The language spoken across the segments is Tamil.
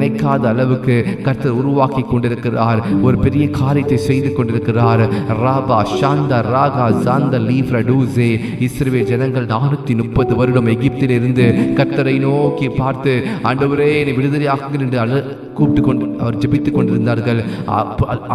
நினைக்காத அளவுக்கு கர்த்தர் உருவாக்கி கொண்டிருக்கிறார். ஒரு பெரிய காரியத்தை செய்து கொண்டிருக்கிறார். ராபா ஷாந்தா ராகா ஜாந்த லீஃப்ரடூசே. இஸ்ரவேல் ஜனங்கள் 430 வருடம் எகிப்தில் இருந்து கர்த்தரை நோக்கி பார்த்து, ஆண்டவரே என்னை விடுதலையாக்குங்கள் என்று கூப்பிட்டு கொண்டு அவர் ஜெபித்துக் கொண்டிருந்தார்கள்.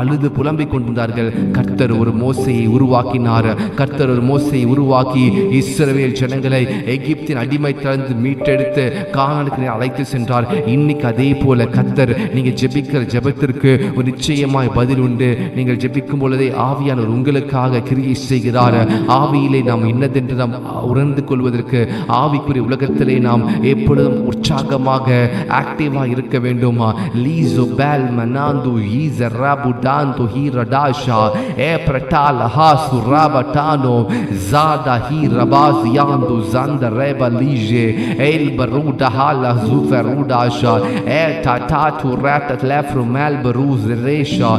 அழுது புலம்பிக் கொண்டிருந்தார்கள். கர்த்தர் ஒரு மோசையை உருவாக்கினார். கர்த்தர் ஒரு மோசையை உருவாக்கி இஸ்ரவேல் ஜனங்களை எகிப்தின் அடிமைத்தனத்து மீட்டெடுத்து கானானுக்கு அழைத்து சென்றார். இன்னைக்கு அதே போல கர்த்தர் நீங்க ஜெபிக்கிற ஜெபத்திற்கு ஒரு நிச்சயமாய் பதில் உண்டு. நீங்கள் ஜெபிக்கும் பொழுதே ஆவியானவர் உங்களுக்காக கிரியை செய்கிறார். ஆவியிலே நாம் இன்னதென்று நாம் உணர்ந்து கொள்வதற்கு ஆவிக்குரிய உலகத்திலே நாம் எப்பொழுதும் உற்சாகமாக ஆக்டிவாக இருக்க வேண்டுமா? லீசோ பேல் மனாந்து ஈஸ ராபு டாந்து ஹீரடாஷா ஏ பிரட்டால் ஹாசு ராபட்டானோ ஜாதா ஹீரபாஸ் யாந்து ஜந்த ரேப லீஜே ஏல் பரூடா ஹாலா ஜூஃபரூடாஷா ஏ டாடாட்டு ராட்டத் லெஃப்ரு மேல் பரூஸ் ரேஷா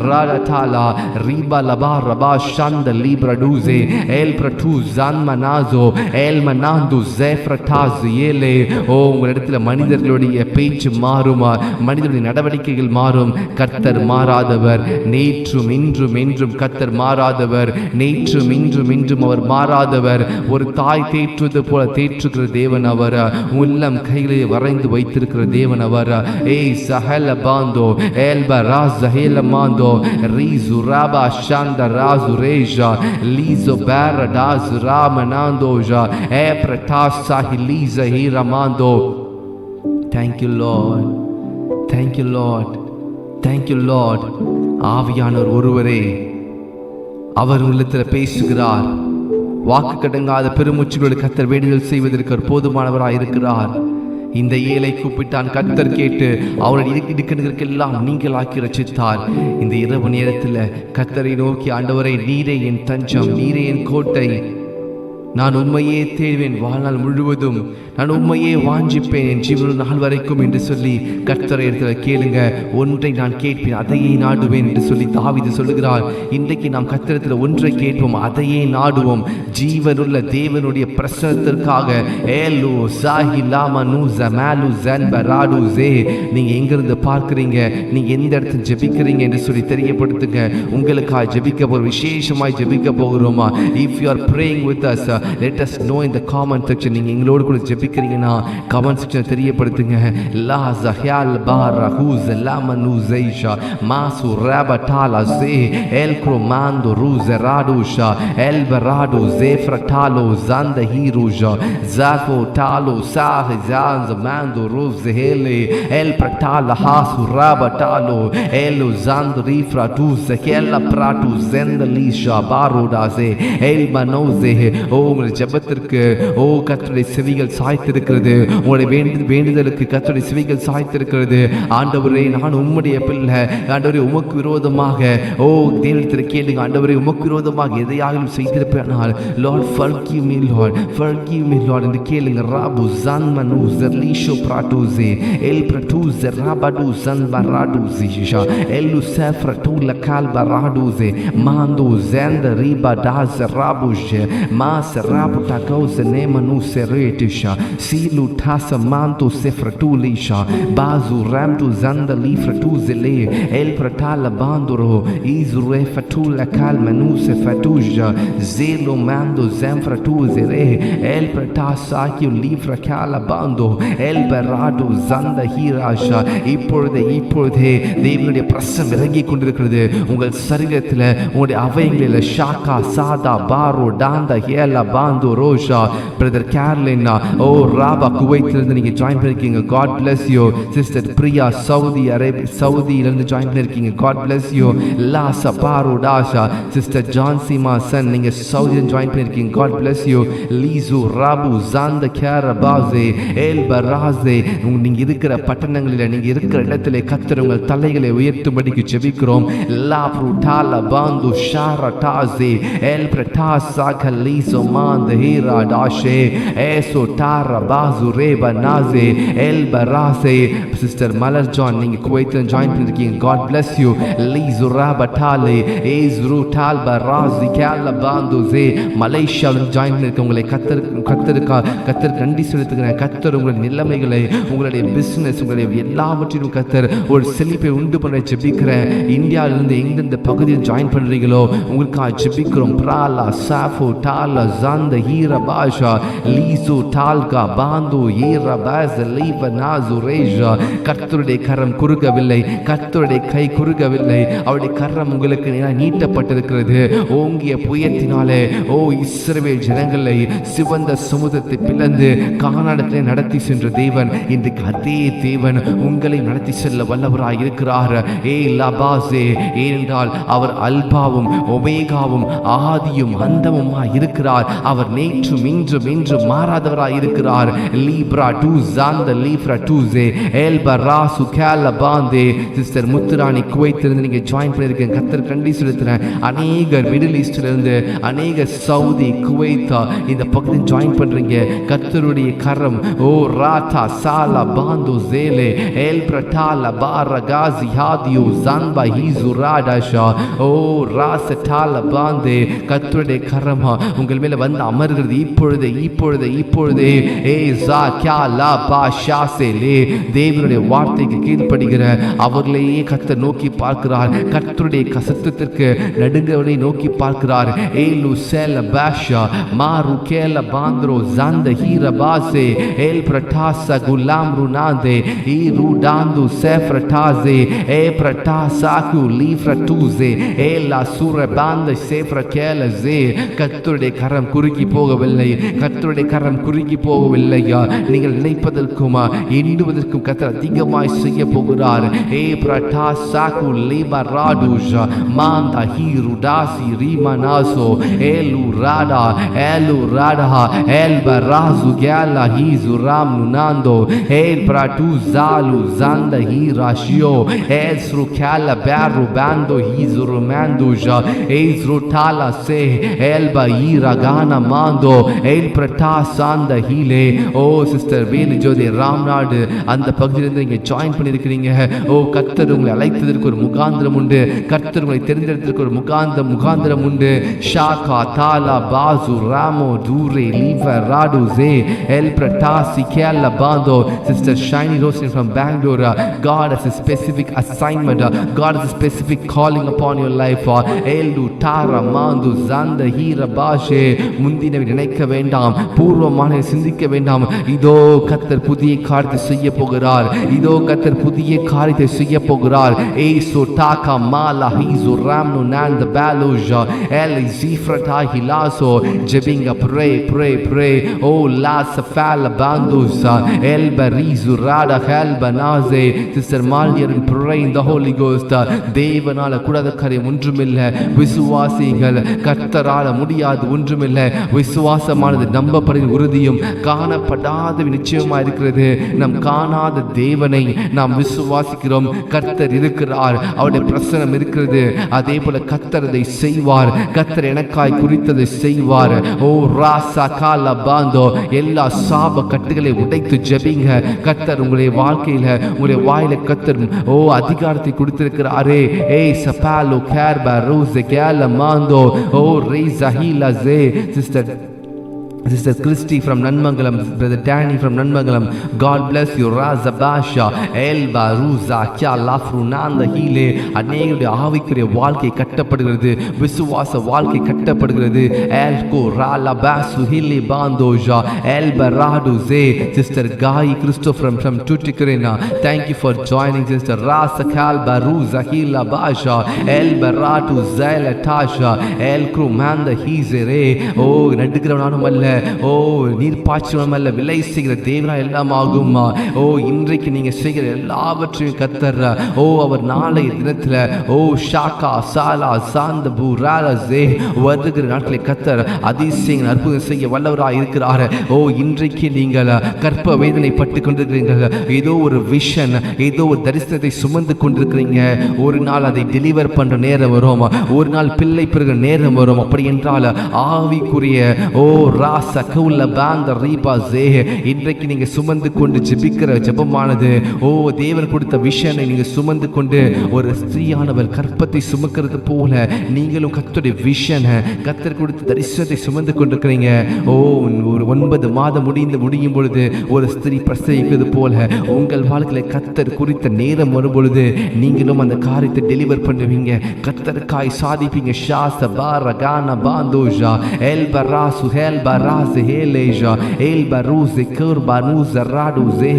ராலட்டாலா ரீபா லபா ரபா ஷந்த லீப்ரடூசே ஏல் பிரட்டு ஜான் மனாசோ ஏல் மனாந்து ஜேஃப்ரட்டாஸ் ஏலே. ஓ, உங்களிடத்தில் மனிதர்களுடைய பேச்சு மாறுமா? மனிதனுடைய நடவடிக்கைகள் மாறும். கர்த்தர் மாறாதவர். நேற்றும் இன்றும் என்றும் கர்த்தர் மாறாதவர். நேற்றும் இன்றும் என்றும் அவர் மாறாதவர். ஒரு தாய் தேற்றுவது போல தேற்றுகிற தேவன் அவர். உள்ளம் கையிலே வரைந்து வைத்திருக்கிற தேவன் அவர். ஏய் சஹல பாந்தோ எல்பா ராஸ் ஹேல மாந்தோ ரீசு ராபா ஷாந்த ராசு ரேஜா லீசோ பாரடாஸ் ராமனாந்தோஜா ஏ பிரட்டாஸ் சாஹிலீஸ ஹீரமாந்தோ. Thank you Lord. Thank you Lord. Thank you Lord. ஆவியானவர் ஒருவரே. அவர் உள்ளத்தில் பேசுகிறார். வாக்கு கடங்காத பெருமூச்சுகளோடு கர்த்தர் வேண்டுதல் செய்வதற்கு ஒரு போதுமானவராய் இருக்கிறார். இந்த ஏழை கூப்பிட்டான், கர்த்தர் கேட்டு அவருடைய இடுக்கணுகளுக்கெல்லாம் நீங்களாக்கி ரட்சித்தார். இந்த இரவு நேரத்தில் கர்த்தரை நோக்கி, ஆண்டவரை நீரே என் தஞ்சம், நீரே என் கோட்டை, நான் உண்மையே தேடுவேன், வாழ்நாள் முழுவதும் நான் உண்மையே வாஞ்சிப்பேன் என் ஜீவன நாள் வரைக்கும் என்று சொல்லி கர்த்தரை இடத்துல கேளுங்க. ஒன்றை நான் கேட்பேன், அதையே நாடுவேன் என்று சொல்லி தாவீது சொல்லுகிறார். இன்றைக்கு நாம் கர்த்தரிடத்தில் ஒன்றை கேட்போம், அதையே நாடுவோம். ஜீவனுள்ள தேவனுடைய பிரசனத்திற்காக ஏலு சாஹி லாமா நூஸ மேலு ஜன்பராடு ஜே. நீங்க எங்கிருந்து பார்க்குறீங்க, நீங்க எந்த இடத்துல ஜெபிக்கிறீங்க என்று சொல்லி தெரியப்படுத்துங்க. உங்களுக்காக ஜெபிக்க போகிற விசேஷமாய் ஜெபிக்க போகிறோமா? If you are praying with us, let us know in the comment section. நீங்க எங்களோடு கூட ஜெபிக்கிறீங்கன்னா கமெண்ட் செக்ஷன் தெரியப்படுத்துங்க. லா ஜஹியால் பாரஹூஸ் லாமனு ஜைஷா மாசு ரபட்டாலா ஜே எல் க்ரோமாந்தோ ரூஸராடுஷா எல் பராடோ ஜேஃப்ரட்டாலோ ஜந்த ஹீருஷா ஜாஃபோ டாலோ சாஹ் ஜான்ஸ் மாந்தோ ரூஸஹேலே எல் பிரட்டாலா ஹாசு ரபட்டாலோ எல் ஜாந்து ரீஃப்ராட்டு ஜஹேலா பிராட்டு ஜெந்தலீஷா பாரோடாசே எல் பனோசே. ஓ, உங்களுடைய ஜெபத்திற்கு ஓ கர்த்தருடைய செவிகள் சாய்த்திருக்கிறது. உங்களுடைய வேண்டுதலுக்கு கர்த்தருடைய செவிகள் சாய்த்திருக்கிறது. ஆண்டவரே, நான் உம்முடைய பிள்ளை. ஆண்டவரே, உமக்கு விரோதமாக ஓ தேவனிடத்தில் கேளுங்க. ஆண்டவரே, உமக்கு விரோதமாக எதையாலும் செய்திருப்பேனால் Lord forgive me Lord, forgive me Lord என்று கேளுங்க. ராபு ஜன்மனு ஜர்லீஷோ பிராட்டூசே எல் பிரட்டூஸ் ராபடு ஜன்பராடுசிஷா எல்லு சஃப்ரட்டு லகால் பராடுசே மாந்து ஜந்த ரிபா டாஸ் ராபுஷே மாஸ் raputa causa nemanu seretisha silu tasa manto sefratulisha bazu ramtu zanda lifratu zele el pratala bandoro izure fatula kalmanu sefatuja zelo mando zemfratu zele el pratasa ki lifra kala bando el berado zanda hirasha. இப்பொழுதே தேவனுடைய பிரசன்னம் இறங்கி கொண்டிருக்கிறது. உங்கள் சரீரத்தில் உங்களுடைய அவயங்களில் ஷாக்கா சாதா பாரோ டாந்தா ஹேலா பாந்து ரோஷா. பிரதர் கேர்லினா ஓ ராபா குவைத்திலிருந்து நீங்க ஜாயின் பண்ணிருக்கீங்க. God bless you. Sister Priya சவுதியிலிருந்து ஜாயின் பண்ணிருக்கீங்க. God bless you. லாசா பாரோ டாஷா. சிஸ்டர் ஜான்சிமா சன் நீங்க சவுதியில் ஜாயின் பண்ணிருக்கீங்க. God bless you. லீசு ராபு ஜாந்த கேரபாசே எல் பராசே. நீங்க இருக்கிற பட்டணங்களில் நீங்க இருக்கிற இடத்துல கர்த்தர் உங்கள் தலைகளை உயர்த்தும்படிக்கு ஜெபிக்கிறோம். லா ப்ரூடாலா பாந்து Shara டாசே L பிரடாசா கலீசோ manda hira dashe eso tara bazu reba naze el barase. Sister Malar John நீங்க குவைத்தில் ஜாயின் பண்ணிருக்கீங்க. God bless you. லீசுரா பட்டாலே ஏஸ்ரு டால் பராசி கேல பாந்துசே மலேசியாவில் ஜாயின் பண்ணிருக்க உங்களை கத்தர் கண்டி செலுத்துகிறேன். கத்தர் உங்களுடைய நிலைமைகளை, உங்களுடைய பிசினஸ், உங்களுடைய எல்லாவற்றிலும் கத்தர் ஒரு செழிப்பை உண்டு பண்ண ஜெபிக்கிறேன். இந்தியாவிலிருந்து எந்தெந்த பகுதியில் ஜாயின் பண்றீங்களோ உங்களுக்காக ஜெபிக்கிறோம். பிராலா சாஃபோ டாலா ஜாந்த ஹீரா பாஷா லீசு டால்கா பாந்து ஈரா பாஸ் லீவ நாசு ரேஜா. கர்த்தருடைய கரம் குறுகவில்லை, கர்த்தருடைய கை குறுகவில்லை. அவருடைய கரம் உங்களுக்கு நீட்டப்பட்டிருக்கிறது. ஓங்கிய புயத்தினாலே இஸ்ரவேல் ஜனங்களை சிவந்த சமுதிரத்தை பிளந்து கானானிலே நடத்தி சென்ற தேவன் இன்றைக்கு அதே தேவன் உங்களை நடத்தி செல்ல வல்லவராய் இருக்கிறார். லபாசே, ஏனென்றால் அவர் அல்பாவும் ஒமேகாவும் ஆதியும் அந்தமுமாய் இருக்கிறார். அவர் நேற்றும் இன்றும் என்றும் மாறாதவராய் இருக்கிறார். லீப்ரா டூ ஜாந்த லீப்ரா டூசே எல்பா ராசு கேல பாந்தே. சிஸ்டர் முத்துராணி குவைத்திலிருந்து நீங்க ஜாயின் பண்ணிருக்கீங்க. கத்தர் கண்டி செலுத்துறேன். அநேகர் மிடில் ஈஸ்ட்ல இருந்து, அநேகர் சவுதி, குவைத்தா இந்த பக்கத்தில் ஜாயின் பண்றீங்க. கத்தருடைய கரம் ராதா சாலா பாந்து ஜேலே எல் பிரட்டால பாரகாசி ஹாதியோ ஜான்பா ஹீசுராடாஷா ராசட்டால பாந்தே. கத்தருடைய கரமா உங்கள் மேல வந்து அமர்கிறது இப்பொழுதே இப்பொழுதே இப்பொழுதே. ஜா கியா லா பா ஷாசேலே. தேவனுடைய வார்த்தைக்கு கீழ்ப்படுகிற அவர்களையே கர்த்தர் நோக்கி பார்க்கிறார். கர்த்தருடைய கசத்தத்திற்கு நடுங்கவனை நோக்கி பார்க்கிறார். ஏலு சேல பாஷா மாரு கேல பாந்திரோ ஜாந்த ஹீர பாசே எல் பிரட்டாசா குலாம் ருனாதே ஈ ருடாந்து சேஃப்ரட்டாசே ஏ பிரட்டாசாகு லீஃப்ரட்டூசே ஏ லா சூர பாந்த சேஃப்ர கேல ஜே. கர்த்தருடைய கரம் குறுகி போகவில்லை, கர்த்தருடைய கரம் குறுகி போகவில்லையா. நீங்கள் நினைப்பதற்குமா எண்ணுவதற்கும் கர்த்தர் அதிகமாய் செய்ய போகிறார். ஏ பிரட்டாசாகு லிபராடுஷா மாந்தா ஹீருடாசி ரிமனாசோ ஏலு ராடா எல் பராசு கேலா ஹீசு ராம் நுனாந்தோ ஏல் பிரட்டு ஜாலு ஜாந்த ஹீராஷியோ ஏஸ்ரு கேல பேரு பாந்தோ ஹீசு ருமாந்துஷா ஏஸ்ரு டாலா சே எல்பா ஈரகான மாந்தோ ஏல் பிரட்டாசாந்த ஹீலே. சிஸ்டர் வேலு ஜோதி ராம்நாடு அந்த பகுதியிலிருந்து நீங்க ஜாயின் பண்ணியிருக்கிறீங்க. கர்த்தர் உங்களை அழைத்ததற்கு ஒரு முகாந்திரம் உண்டு. கர்த்தர் உங்களை தெரிந்தெடுத்ததற்கு ஒரு முகாந்திரம் உண்டு. ஷாகா தாலா பாசு ராமோ தூரே லீவ ராடு ஜே எல் பிரட்டாசி கேல பாந்தோ. Sister Shiny Rosin from Bangalore, God has a specific assignment, God has a specific calling upon your life. Elu tara mandu zanda hira bashe. முந்தினவை நினைக்க வேண்டாம், பூர்வமான சிந்திக்க வேண்டாம். இதோ கர்த்தர் புதிய காரியத்தை செய்ய போகிறார். இதோ கர்த்தர் புதிய காரியத்தை செய்ய போகிறார். ஏசோ டாகா மாலா ஹீசோ ராம்னு நாந்த பாலோஜா எல் ஜீஃப்ரட்டா ஹிலாசோ. ஜெபிங்க, pray. லா சஃபால பாந்துசா எல் பரிசு ராடா ஹெல் பனாசே. சிஸ்டர் மாலியரின் pray in the Holy Ghost. தேவனால கூடாத காரியம் ஒன்றுமில்லை. விசுவாசிகள் கர்த்தரால முடியாது ஒன்றுமில்லை. விசுவாசமானது நம்பப்படுகிற உறுதியும் காணப்படாத நிச்சயமா இருக்கிறது. நம் காணாத தேவனை நாம் விசுவாசிக்கிறோம். கர்த்தர் இருக்கிறார், அவருடைய பிரசனம் இருக்கிறது. அதே போல கர்த்தர் அதை செய்வார். கர்த்தர் எனக்காய் குறித்ததை செய்வார். ராசா கால பாந்தோ. எல்லா சாப கட்டுகளை உடைத்து ஜெபிங்க. கர்த்தர் உங்களுடைய வாழ்க்கையில, உங்களுடைய வாயில கர்த்தர் அதிகாரத்தை கொடுத்திருக்கிறாரே. சபாலோ கேர்பா ரோஸ் கேல மாந்தோ ரேசா ஹீலா ஜே. Sister Christy from Nanmangalam, Brother Danny from Nanmangalam, God bless you. Raza Basha Elba Ruza Kya Lafrunanda Hile. அநேகருடைய ஆவிக்குரிய வாழ்க்கை கட்டப்படுகிறது, விசுவாச வாழ்க்கை கட்டப்படுகிறது. Elko Rala Basu Hili Bandoja Elba Radu Ze. Sister Gai Christopher from Tuticorin, thank you for joining. Sister Rasa Kalba Ruza Hila Basha Elba Radu Zela Tasha Elkru Manda Hizere. நடுக்கிறவனானும் அல்ல, ஓ நீர் பாய்ச்சலும் அல்ல, விலை செய்கிற தேவனா எல்லாம் ஆகுமா. ஓ இன்றைக்கு நீங்க செய்கிற எல்லாவற்றையும் கர்த்தர் அவர் நாளைய தினத்துல ஷாக்கா சாலா சாந்த பூராலசே வருகிற நாட்களை கர்த்தர் அதிசயங்கள் அற்புதம் செய்ய வல்லவராக இருக்கிறார். இன்றைக்கு நீங்கள் கற்ப வேதனை பட்டு கொண்டிருக்கிறீர்கள். ஏதோ ஒரு விஷன், ஏதோ ஒரு தரிசனத்தை சுமந்து கொண்டிருக்கிறீங்க. ஒரு நாள் அதை டெலிவர் பண்ற நேரம் வரும், ஒரு நாள் பிள்ளை பெறுகிற நேரம் வரும். அப்படி என்றால் ஆவிக்குரிய ராச கவுல பாந்த ரீபாசே இன்றைக்கு நீங்க சுமந்து கொண்டு ஜெபிக்கிற ஜெபமானது தேவன் கொடுத்த விஷனை நீங்க சுமந்து கொண்டு ஒரு ஸ்திரீயானவர் கற்பத்தை சுமக்கிறது போல நீங்களும் கர்த்தருடைய விஷனை கர்த்தர் கொடுத்த தரிசனத்தை சுமந்து கொண்டிருக்கிறீங்க. ஒரு 9 மாதம் முடியும் பொழுது ஒரு ஸ்திரீ பிரசவிக்கிறது போல உங்கள் வாழ்க்கையில கர்த்தர் குறித்த நேரம் வரும் பொழுது நீங்களும் அந்த காரியத்தை டெலிவர் பண்ணுவீங்க, கர்த்தருக்காய் சாதிப்பீங்க. ஷாச பாரகான பாந்தோஜா எல் பராசு ஹெல் பராஸ் ஹேலேஜா எல் பரூஸ் கர் பனூஸ் ராடுஸே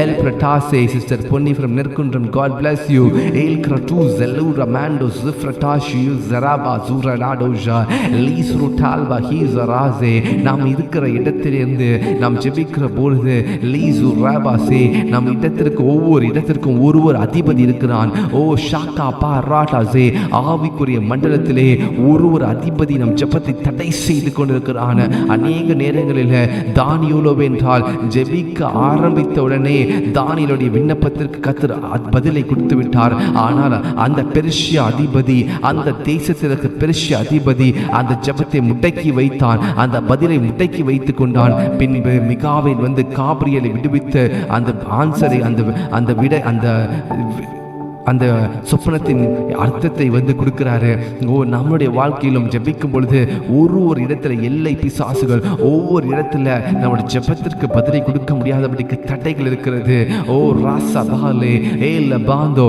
எல் பிரட்டாசே. Sister Ponni from Nerkundram, God bless you. எல் கிரட்டூஸ் எல்லூரா மாண்டோஸ் ஃப்ரட்டாஷியூ ஜராபா ஜூரடாடோஜா லீஸ்ரு டால்பா ஹீசராசே. நாம் இருக்கிற இடத்திலிருந்து நாம் ஜெபிக்கிற பொழுது லீசு ராபாசே நம் இடத்திற்கு ஒவ்வொரு இடத்திற்கும் ஒருவர் அதிபதி இருக்கிறான். ஷாக்கா பா ராட்டாசே ஆவிக்குரிய மண்டலத்திலே ஒருவர் அதிபதி நம் ஜெபத்தை தடை செய்து கொண்டிருக்கிறான். அநேக நேரங்களில் தானியேல் என்றால் ஜெபிக்க ஆரம்பித்த உடனே தானியேலுடைய விண்ணப்பத்திற்கு கர்த்தர் பதிலை கொடுத்து விட்டார். ஆனால் அந்த பெர்ஷிய அதிபதி, அந்த தேசத்திற்கு பெர்ஷிய அதிபதி அந்த ஜெபத்தை முடக்கி வைத்தான், அந்த பதிலை முடக்கி வைத்துக் கொண்டான். பின்பு மிகாவேல் வந்து காபிரியலை விடுவித்து அந்த ஆன்சரை அந்த சொப்பனத்தின் அர்த்தத்தை வந்து கொடுக்கிறாரு. நம்முடைய வாழ்க்கையிலும் ஜெபிக்கும் பொழுது ஒரு இடத்துல எல்லை பிசாசுகள் ஒவ்வொரு இடத்துல நம்முடைய ஜெபத்திற்கு பதிலை கொடுக்க முடியாதபடிக்கு தடைகள் இருக்கிறது. ராசா பாலே ஏல பாந்தோ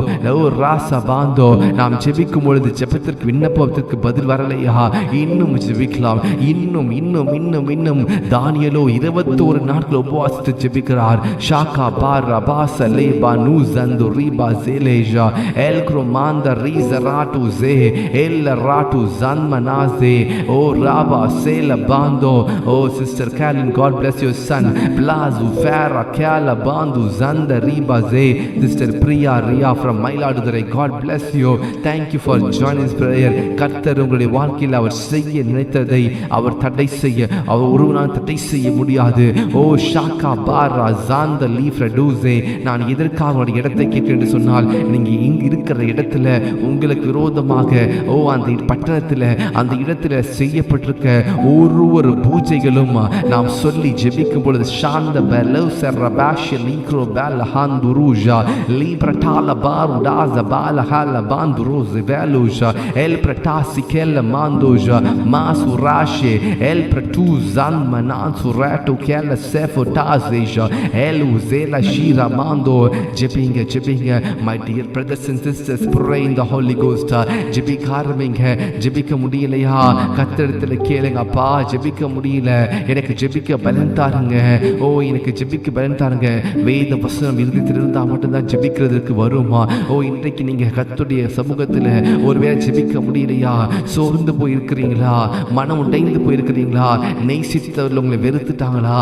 ராசா பாந்தோ நாம் ஜெபிக்கும் பொழுது ஜெபத்திற்கு விண்ணப்பத்திற்கு பதில் வரலையா, இன்னும் ஜெபிக்கலாம். இன்னும் இன்னும் இன்னும் இன்னும் தானியேலோ 21 நாட்கள் உபவாசித்து ஜெபிக்கிறார். ஷாக்கா பார் ரபாச லேபா நூசந்து ரீபா சேலேஜா El cromanda riza ratu ze el ratu zanmanaze raba sela bando. Sister Calvin, God bless your son. Blazu fera kala bandu zanda riba ze. Sister Priya Ria from Mailadurai, God bless you. Thank you for joining this prayer. கர்த்தர் உங்களுடைய வாழ்க்கையில் அவர் செய்ய நினைத்ததை அவர் தடை செய்ய அவர் ஒருவனால் தடை செய்ய முடியாது. ஷாக்கா பாரா ஜாந்த லீஃப் ரெடூசே நான் எதற்காக உங்களுடைய இடத்தை கேட்கிறேன் என்று சொன்னால், நீங்க இங்கு இருக்கிற இடத்துல உங்களுக்கு விரோதமாக அந்த பட்டணத்துல அந்த இடத்துல செய்யப்பட்டிருக்க ஒரு பூஜைகளும் நாம் சொல்லி ஜெபிக்கும் பொழுது சாந்த பெலோ சரபாஷ லீக்ரோ பெல் ஹாந்துருஜா லீப்ரடால பாருடாஸ பாலஹால பாந்துரோஸ் வேலுஜா எல் பிரட்டாசி கெல்ல மாந்தோஜா மாசுராஷே எல் பிரட்டு ஜன் மனாசுராட்டோ கெல்ல செஃபோடாஸேஜா எல் உசேலா ஷீரா மாந்தோ. ஜெபிங்க my dear brothers and sisters, pray in the Holy Ghost. ஜெபிக்க ஆரம்பிங்க. ஜெபிக்க முடியலையா கர்த்தரிடத்துல கேளுங்க, அப்பா ஜெபிக்க முடியல, எனக்கு ஜெபிக்க பலன் தாருங்க. எனக்கு ஜெபிக்க பலன் தாருங்க. வேத வசனம் இருதயத்தில் இருந்தால் மட்டும்தான் ஜெபிக்கிறதுக்கு வருமா? இன்றைக்கு நீங்க கர்த்தருடைய சமூகத்துல ஒருவேளை ஜெபிக்க முடியலையா, சோர்ந்து போயிருக்கிறீங்களா, மனம் உடைந்து போயிருக்கிறீங்களா, நேசித்தவர்கள் உங்களை வெறுத்துட்டாங்களா,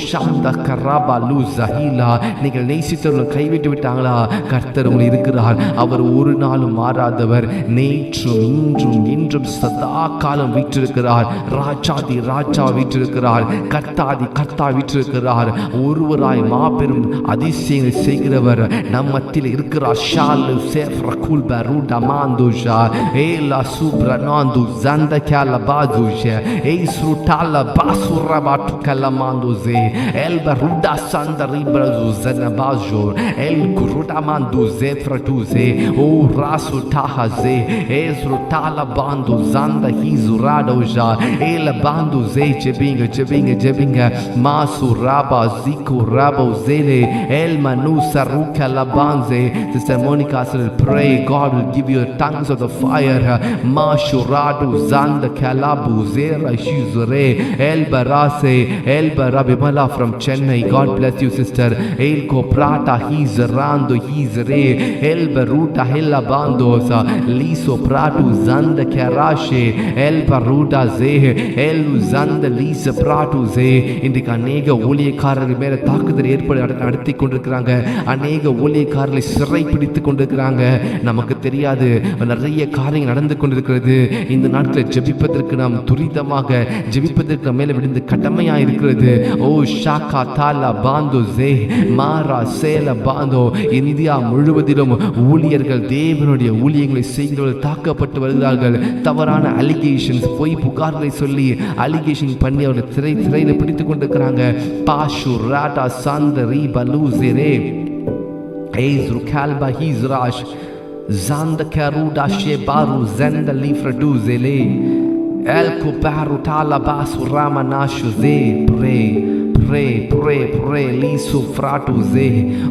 ஷாந்தா கராபா லூ ஜஹீலா நீங்கள் நேசித்தவர்கள் கைவிட்டு விட்டாங்களா, கர்த்தர் உங்களை இருக்கிறார். அவர் ஒரு நாளும் மாறாதவர், நேற்றும் இன்றும் இன்றும் சதா காலம் வீற்றிருக்கிறார். ராஜாதி ராஜா வீற்றிருக்கிறார், கர்த்தாதி கர்த்தா வீற்றிருக்கிறார். ஒருவராய் மாபெரும் அதிசயங்களை செய்கிறவர் நம் மத்தியில் இருக்கிறார். ஷாலு சேஃப்ரகுல் பருடா மாந்துஷா ஏலா சுப்ரனாந்து ஜந்த கல பாதுஷா ஏஸ்ருடால பாசுரபாட்டு கலமாந்துசே எல் பருடா சந்தரிப்ரது ஜனபாஜோ எல் குருடா mandu zefratuze rasu tahaze ezru tala bandu zanda hizuradoja el bandu ze jebinga masu raba ziku rabo zele el manu saruka labanze. Sister Monica said, pray God will give you tongues of the fire. Mashuradu zanda kalabu zera shizure el barase el barabimala from Chennai, God bless you sister. El koprata hizarando hizre Elberuta hella bandosa liso pratu zanda kerashe elbaruta ze elu zanda lisa pratu ze. இன்றைக்கு அநேக ஊழியக்காரர்கள் மேல தாக்குதல் ஏற்பட நடத்தி கொண்டிருக்கிறாங்க. அநேக ஊழியக்காரர்களை சிறை பிடித்து கொண்டிருக்கிறாங்க. நமக்கு தெரியாது, நிறைய காரியங்கள் நடந்து கொண்டிருக்கிறது. இந்த நாட்களில் ஜெபிப்பதற்கு நாம் துரிதமாக ஜெபிப்பதற்கு மேல விழுந்து கடமையா இருக்கிறது. ஓ ஷாக்கா தாலா பாந்தோ ஜே மாரா சேல பாந்தோ. இந்தியா முழுவதிலும் ஊழியர்கள் தேவனுடைய ஊழியங்களை செய்கிறவர்கள் தாக்கப்பட்டு வருகிறார்கள். தவறான அலிகேஷன்ஸ், பொய் புகார்களை சொல்லி அலிகேஷன் பண்ணி அவர்கள் சிறையில பிடித்துக் கொண்டிருக்கிறாங்க. பாஷு ராட்டா சாந்தரி பலூசிரே ஏஸ்ரு கால்பா ஹிஸ்ராஷ் zanda karuda shebaru zenda lifraduzele el kubaru tala basu ramanashu ze pray lisu fratu ze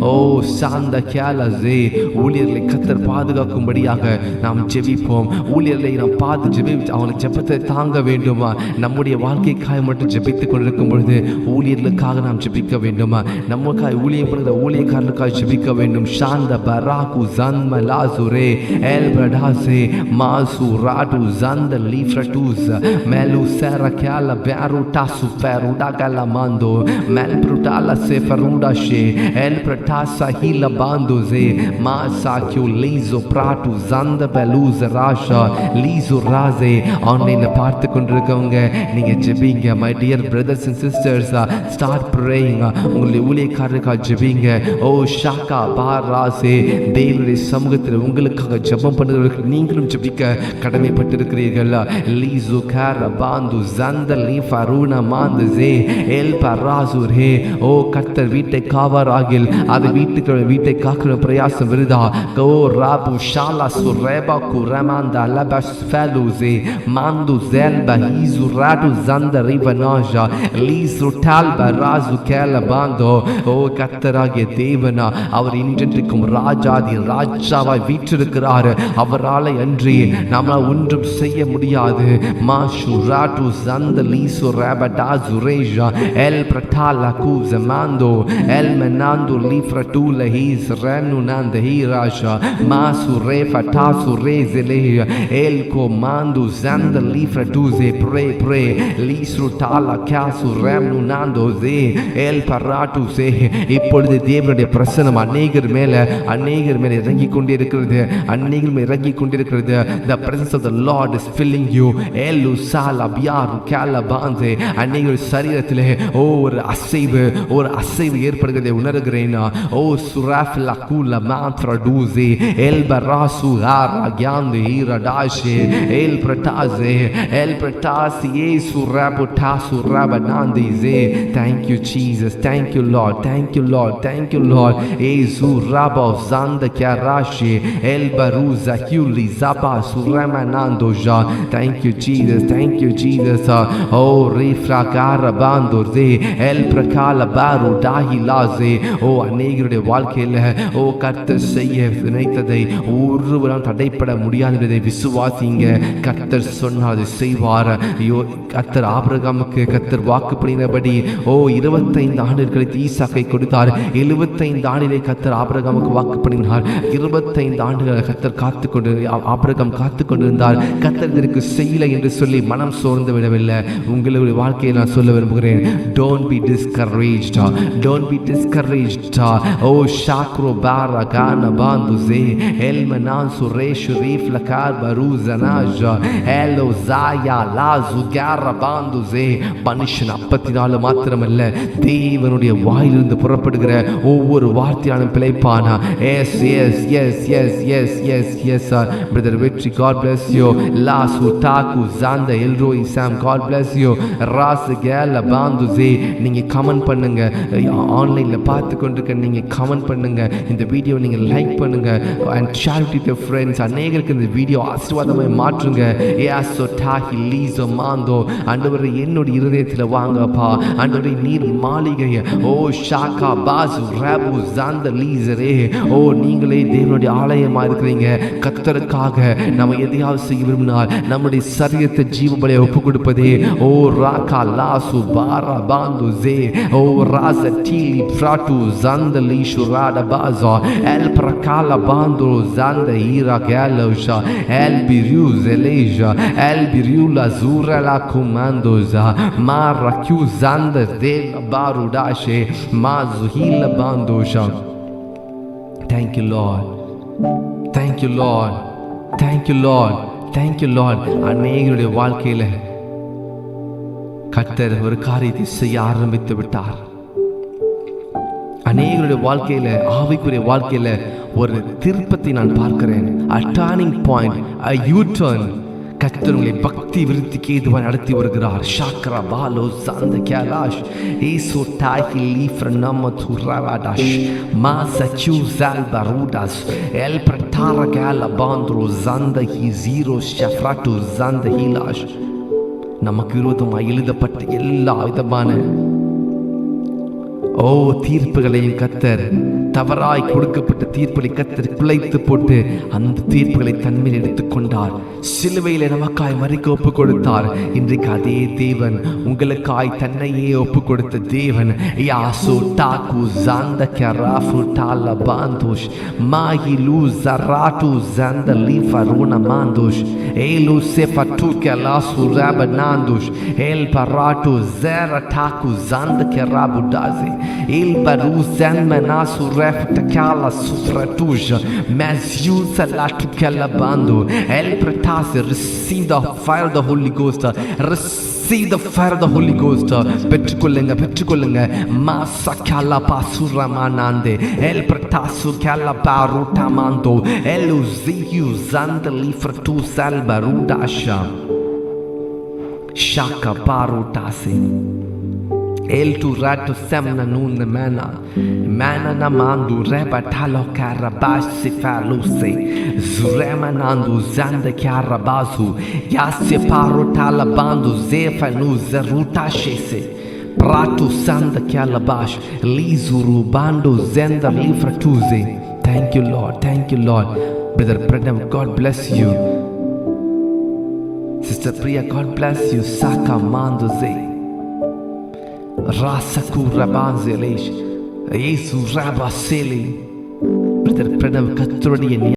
o sanda kyala ze. ஊழியர்களை கர்த்தர் பாதுகாக்கும்படியாக நாம் ஜெபிப்போம். ஊழியர்களை நாம் ஜெபித்து அவங்களை ஜெபத்தை தாங்க வேண்டுமா? நம்முடைய வாழ்க்கைக்காக மட்டும் ஜெபித்துக் கொண்டிருக்கும் பொழுது ஊழியர்களுக்காக நாம் ஜெபிக்க வேண்டுமா? நமக்காக ஊழியம் பண்ணுகிற ஊழியக்காரர்களுக்காக ஜெபிக்க வேண்டும். சாந்த பராகு ஜன்ம லாசுரே எல் பிரடாசே மாசு ராடு ஜந்த லீஃப்ரட்டூஸ் மேலு சேர கேல பேரு டாசு பேரு டாகல மாந்தோ Mel brutala se faruda she el pratasa hila bandoze masa kyu lizo pratu zanda beluz rasha lizo raze. ஆன்லைன்ல பார்த்து கொண்டிருக்கவங்க நீங்க ஜெபிங்க. my dear brothers and sisters, start praying. உங்களுடைய ஊழியக்காரருக்காக ஜெபிங்க. ஓ ஷாக்கா பாராசே. தேவனுடைய சமூகத்தில் உங்களுக்காக ஜெபம் பண்ணுகிறவர்கள் நீங்களும் ஜெபிக்க கடமைப்பட்டிருக்கிறீர்கள். lizo kara bandu zanda li faruna manduze el ராசுரே. ஓ கர்த்தர் வீட்டை காவாராகில் அது வீட்டை காக்கிற பிரயாசம் விருதா. கோ ராபு ஷாலா சுரேபா குரமாந்தா லபஸ் ஃபெலுஸே மாந்து ஜெல்பா ஹீசு ராடு ஜந்த ரிவனாஜா லீசு டால்பா ராசு கேல பாந்தோ. ஓ கர்த்தராகிய தேவனா அவர் இன்றைக்கும் ராஜாவாய் வீற்றிருக்கிறார். அவரால் அன்றி நம்மால் ஒன்றும் செய்ய முடியாது. மாஷு ராடு ஜந்த லீசு ரேபடா ஜுரேஜா எல் Tala kuza mando el menando lifratula his renu nanda hirasha masu refa tasu rezele el comando zanda lifratuze pray lisru tala kasu renu nando ze el paratu se. இப்பொழுது தேவனுடைய பிரசன்னம் அநேகர் மேல இறங்கி கொண்டிருக்கிறது. The presence of the Lord is filling you. elu sala biaru kala banze. அநேகர் சரீரத்திலே ஒரு அசைவு ஏற்படுகிறதை உணர்கிறேன். ஓ சுராஃப் லகுல மாத்ரடூசி எல் பராசு ஹாரா கியாந்து ஹீரடாஷே எல் பிரட்டாசி ஏ சுராபு டாசு ரபனாந்திசே. Thank you Jesus, thank you Lord. ஏ சுராபா zanda karashi el baruza huli zaba suramanandoja. Thank you Jesus. ஓ ரீஃப்ராகார பாந்தோர்தே எல் பிரகால பாரு டாஹிலாசே. ஓ அநேகருடைய வாழ்க்கையில் ஓ கர்த்தர் செய்ய நினைத்ததை ஒருவரால் தடைப்பட முடியாது என்பதை விசுவாசிங்க. கர்த்தர் சொன்னால் அதை செய்வார். கர்த்தர் ஆபிரகாமுக்கு கர்த்தர் வாக்கு பண்ணினபடி 25 ஆண்டுகள் கழித்து ஈசாக்கை கொடுத்தார். 75 ஆண்டிலே கர்த்தர் ஆபிரகாமுக்கு வாக்கு பண்ணினார். 25 ஆண்டுகள் கர்த்தர் ஆபிரகாம் காத்து கொண்டிருந்தார். கர்த்தர் இதற்கு செய்யலை என்று சொல்லி மனம் சோர்ந்து விடவில்லை. உங்களுடைய வாழ்க்கையை நான் சொல்ல விரும்புகிறேன். Don't be discouraged. Oh shakro baragana banduze elmanan suresh rif lakar baruzanaja elo zaya lazu garra banduze. மனுஷன் அப்பத்தினால மாத்திரமல்ல தேவனுடைய வாயிலிருந்து புறப்படுகிற ஒவ்வொரு வார்த்தையாலும் பிழைப்பானா. Yes brother Victory, God bless you. Lasu taku zanda elroi Sam, God bless you. ras gala banduze. நீங்க கமெண்ட் பண்ணுங்க. ஆன்லைன்ல பார்த்து கொண்டிருக்க நீங்க கமெண்ட் பண்ணுங்க. இந்த வீடியோ நீங்க லைக் பண்ணுங்க and share it with your friends. அநேகருக்கு இந்த வீடியோ ஆசீர்வாதமாய் மாற்றுங்க. ஏசோ டாஹி லீசோ மாந்தோ. ஆண்டவரே என்னோட இருதயத்தில் வாங்கப்பா. ஆண்டவரே நீர் மாளிகை. ஓ ஷாக்கா பாசு ரபு ஜந்த லீசரே. ஓ நீங்களே தேவனுடைய ஆலயமா இருக்கிறீங்க. கர்த்தருக்காக நம்ம எதையாவது செய்ய விரும்பினால் நம்முடைய சரீரத்தை ஜீவ பலியாக ஒப்பு கொடுப்பதே. ஓ Raqqa loss para பாந்து ze o raza tili pratu zanda lishurada baza el prakala bando zanda ira galosha el biriu zeleja el biriu lazura la comandoza marra chiu zanda de barudashe mazuhila bandosha. Thank you Lord, thank you Lord, thank you Lord, thank you Lord. அநேகருடைய வாழ்க்கையில கர்த்தர் ஒரு காரியத்தை செய்ய ஆரம்பித்து விட்டார். அநேகருடைய வாழ்க்கையில ஆவிக்குரிய வாழ்க்கையில ஒரு திருப்பத்தை நான் பார்க்கிறேன். a turning point, a U-turn. கர்த்தர் உங்களை பக்தி விருத்திக்கு ஏதுவாய் நடத்தி வருகிறார். ஷாக்ரா பாலோ சாந்த கேலாஷ் ஏசோ டாகி லீஃப்ர நம்ம துராவாடாஷ் மாசா கியூசால் பரூடாஸ் எல் பிரட்டார கேல பாந்த்ரோ ஜாந்த ஹி ஜீரோ ஷஃப்ராட்டு ஜாந்த ஹீலாஷ். நமக்கு விரோதமாக எழுதப்பட்ட எல்லா விதமான தீர்ப்புகளையும் கர்த்தர், தவறாய் கொடுக்கப்பட்ட தீர்ப்புகளை கர்த்தர் குலைத்து போட்டு அந்த தீர்ப்புகளை தன்மையில் எடுத்துக்கொண்டார். சிலுவையில நமக்காய் மறிக்க ஒப்பு கொடுத்தார். இன்றைக்கு அதே தேவன் உங்களுக்காய் தன்னையே ஒப்பு கொடுத்த தேவன். யாசோ டாகு ஜாந்த கராஃபு டால பாந்தோஷ் மாஹிலு ஜராட்டு ஜாந்த லீஃபரோன மாந்தோஷ் ஏலு செஃபட்டு கலாசு ராபனாந்தோஷ் எல் பராட்டு ஜெர டாகு ஜாந்த கராபு டாசே il baruzan manasu ref takala sufratuja maziusa la tukala bando el pretas receive the fire of the Holy Ghost, receive the fire of the Holy Ghost. பெற்றுக்கொள்ளுங்க masakala pasura manande el pretasu kala baruta mando eluziu zandali fratu sal barudasha shaka barutase el tu rato semna nun mana namandu reba talo karabash sifaluse zurema nandu zanda karabazu yasye paro talabandu zefanu zaruta shese prato sanda kalabash lizuru bando zenda lifratuze. Thank you Lord, thank you Lord. Brother Pradam, God bless you. Sister Priya, God bless you. Saka manduze Rasaku Rabanzelish Yesu Rabaseli. Brother Pradam, கர்த்தருடைய